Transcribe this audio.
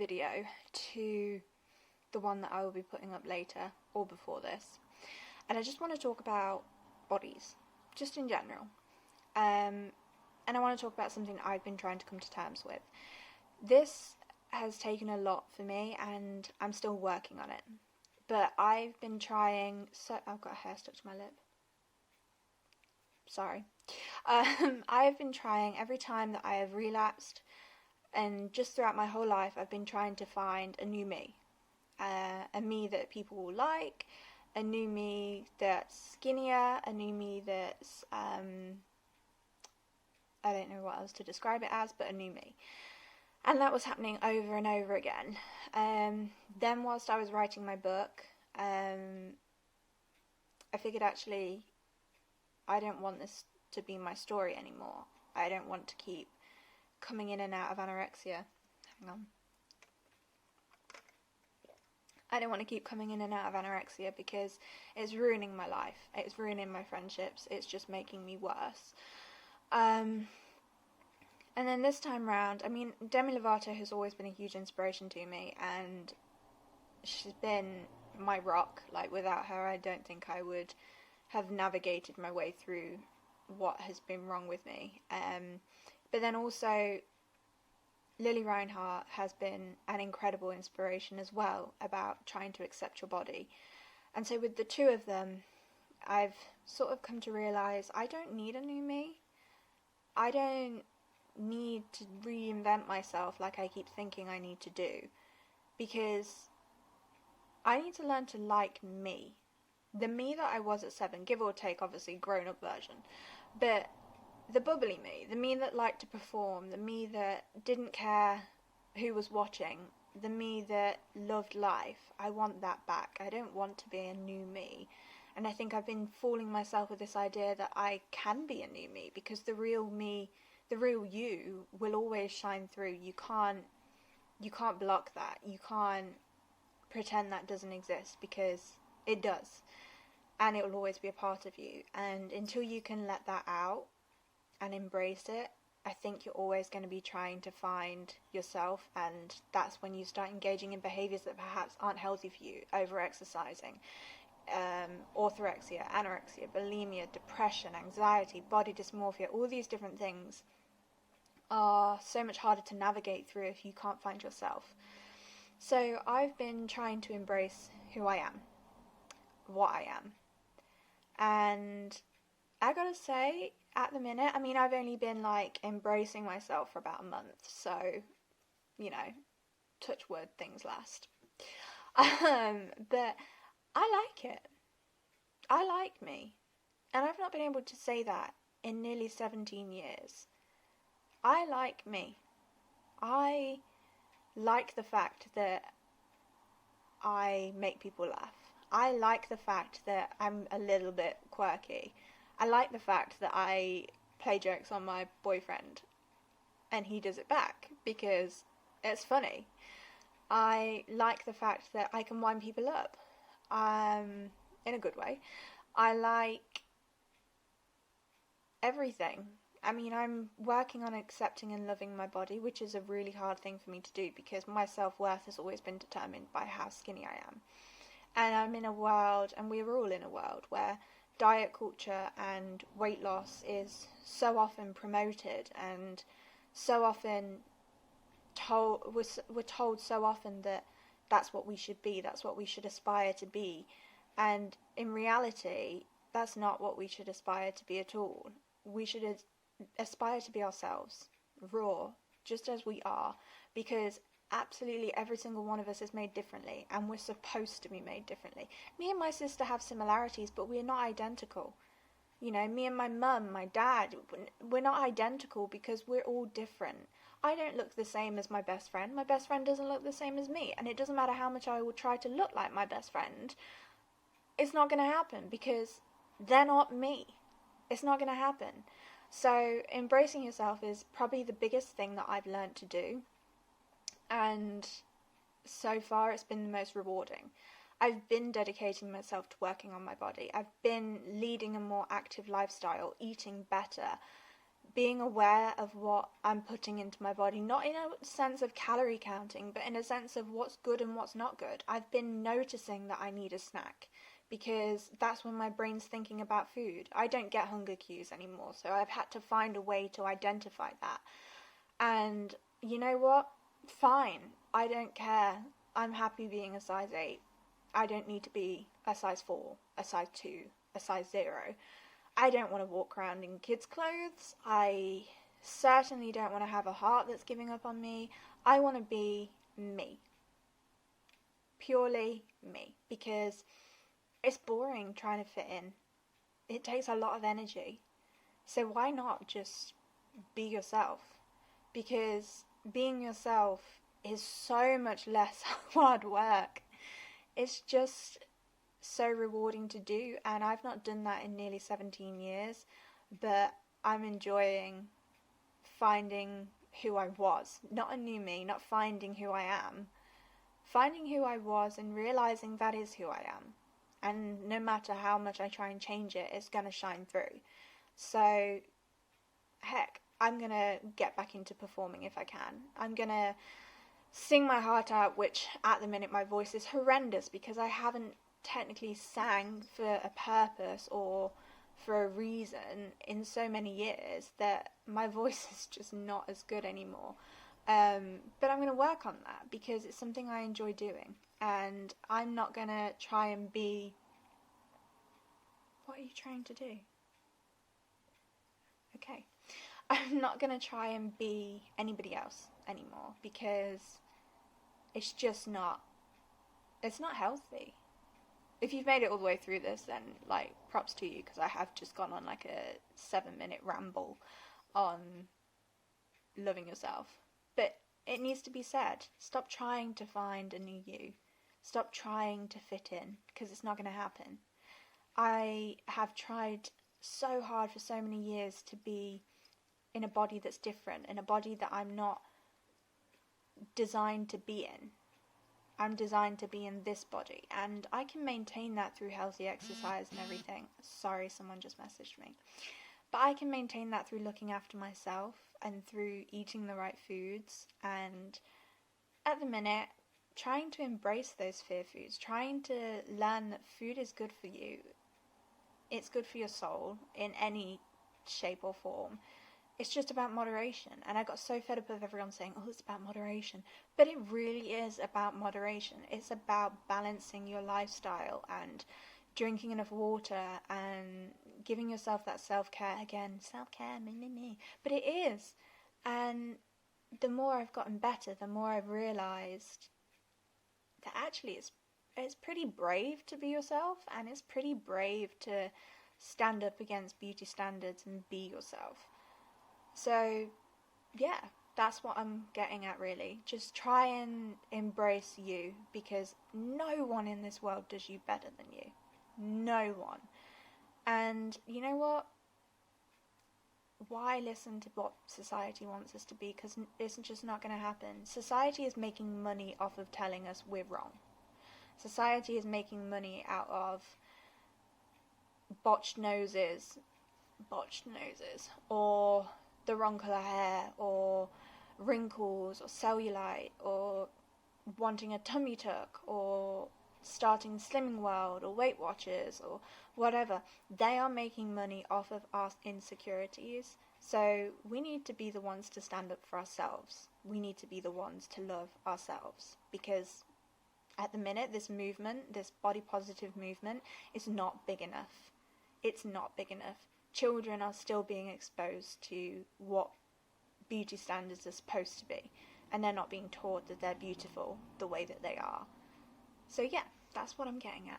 video to the one that I will be putting up later or before this, and I just want to talk about bodies, just in general. And I want to talk about something that I've been trying to come to terms with. This has taken a lot for me, and I'm still working on it. But I've been trying. I've got a hair stuck to my lip. Sorry. I've been trying every time that I have relapsed, and just throughout my whole life, I've been trying to find a new me. A me that people will like, a new me that's skinnier, a new me that's, I don't know what else to describe it as, but a new me. And that was happening over and over again. Then whilst I was writing my book, I figured actually I don't want this to be my story anymore. I don't want to keep coming in and out of anorexia. Hang on. I don't want to keep coming in and out of anorexia because it's ruining my life. It's ruining my friendships. It's just making me worse. And then this time round, I mean, Demi Lovato has always been a huge inspiration to me, and she's been my rock. Like, without her, I don't think I would have navigated my way through what has been wrong with me. But then also, Lily Reinhart has been an incredible inspiration as well about trying to accept your body. And so with the two of them, I've sort of come to realise I don't need a new me. I don't need to reinvent myself like I keep thinking I need to do, because I need to learn to like me. The me that I was at 7, give or take, obviously, grown-up version. But the bubbly me, the me that liked to perform, the me that didn't care who was watching, the me that loved life, I want that back. I don't want to be a new me. And I think I've been fooling myself with this idea that I can be a new me, because the real me, the real you, will always shine through. You can't block that. You can't pretend that doesn't exist, because it does. And it will always be a part of you. And until you can let that out and embrace it, I think you're always going to be trying to find yourself, and that's when you start engaging in behaviours that perhaps aren't healthy for you. Over-exercising, orthorexia, anorexia, bulimia, depression, anxiety, body dysmorphia, all these different things are so much harder to navigate through if you can't find yourself. So I've been trying to embrace who I am, what I am. And I gotta say, at the minute, I mean, I've only been like embracing myself for about a month, so, you know, touch wood, things last. But I like it. I like me. And I've not been able to say that in nearly 17 years. I like me. I like the fact that I make people laugh. I like the fact that I'm a little bit quirky. I like the fact that I play jokes on my boyfriend and he does it back because it's funny. I like the fact that I can wind people up in a good way. I like everything. I mean, I'm working on accepting and loving my body, which is a really hard thing for me to do because my self-worth has always been determined by how skinny I am. And I'm in a world, and we're all in a world, where diet culture and weight loss is so often promoted and so often we're told so often that that's what we should be, that's what we should aspire to be. And in reality, that's not what we should aspire to be at all. We should aspire to be ourselves, raw, just as we are, because absolutely every single one of us is made differently, and we're supposed to be made differently. Me and my sister have similarities, but we're not identical. You know, me and my mum, my dad, we're not identical because we're all different. I don't look the same as my best friend. My best friend doesn't look the same as me, and it doesn't matter how much I will try to look like my best friend. It's not going to happen because they're not me. It's not going to happen. So embracing yourself is probably the biggest thing that I've learned to do. And so far it's been the most rewarding. I've been dedicating myself to working on my body. I've been leading a more active lifestyle, eating better, being aware of what I'm putting into my body, not in a sense of calorie counting, but in a sense of what's good and what's not good. I've been noticing that I need a snack because that's when my brain's thinking about food. I don't get hunger cues anymore, so I've had to find a way to identify that. And you know what? Fine. I don't care. I'm happy being a size 8. I don't need to be a size 4, a size 2, a size 0. I don't want to walk around in kids' clothes. I certainly don't want to have a heart that's giving up on me. I want to be me. Purely me. Because it's boring trying to fit in. It takes a lot of energy. So why not just be yourself? Because being yourself is so much less hard work. It's just so rewarding to do, and I've not done that in nearly 17 years, but I'm enjoying finding who I was. Not a new me, not finding who I am. Finding who I was and realizing that is who I am. And no matter how much I try and change it, it's going to shine through. So, heck, I'm going to get back into performing if I can. I'm going to sing my heart out, which at the minute my voice is horrendous because I haven't technically sang for a purpose or for a reason in so many years that my voice is just not as good anymore. But I'm going to work on that because it's something I enjoy doing, and I'm not going to try and be... What are you trying to do? Okay. I'm not going to try and be anybody else anymore because it's just not... It's not healthy. If you've made it all the way through this, then, like, props to you, because I have just gone on, like, a 7-minute ramble on loving yourself. But it needs to be said. Stop trying to find a new you. Stop trying to fit in, because it's not going to happen. I have tried so hard for so many years to be in a body that's different, in a body that I'm not designed to be in. I'm designed to be in this body, and I can maintain that through healthy exercise and everything. Sorry, someone just messaged me. But I can maintain that through looking after myself and through eating the right foods, and at the minute, trying to embrace those fear foods, trying to learn that food is good for you. It's good for your soul in any shape or form. It's just about moderation. And I got so fed up of everyone saying, oh, it's about moderation. But it really is about moderation. It's about balancing your lifestyle and drinking enough water and giving yourself that self-care. Again, self-care, me. But it is. And the more I've gotten better, the more I've realised that actually it's pretty brave to be yourself, and it's pretty brave to stand up against beauty standards and be yourself. So, yeah, that's what I'm getting at, really. Just try and embrace you, because no one in this world does you better than you. No one. And you know what? Why listen to what society wants us to be? Because it's just not going to happen. Society is making money off of telling us we're wrong. Society is making money out of botched noses, or the wrong colour hair, or wrinkles, or cellulite, or wanting a tummy tuck, or starting Slimming World, or Weight Watchers, or whatever. They are making money off of our insecurities. So we need to be the ones to stand up for ourselves. We need to be the ones to love ourselves, because at the minute, this movement, this body positive movement, is not big enough. It's not big enough. Children are still being exposed to what beauty standards are supposed to be, and they're not being taught that they're beautiful the way that they are. So yeah, that's what I'm getting at.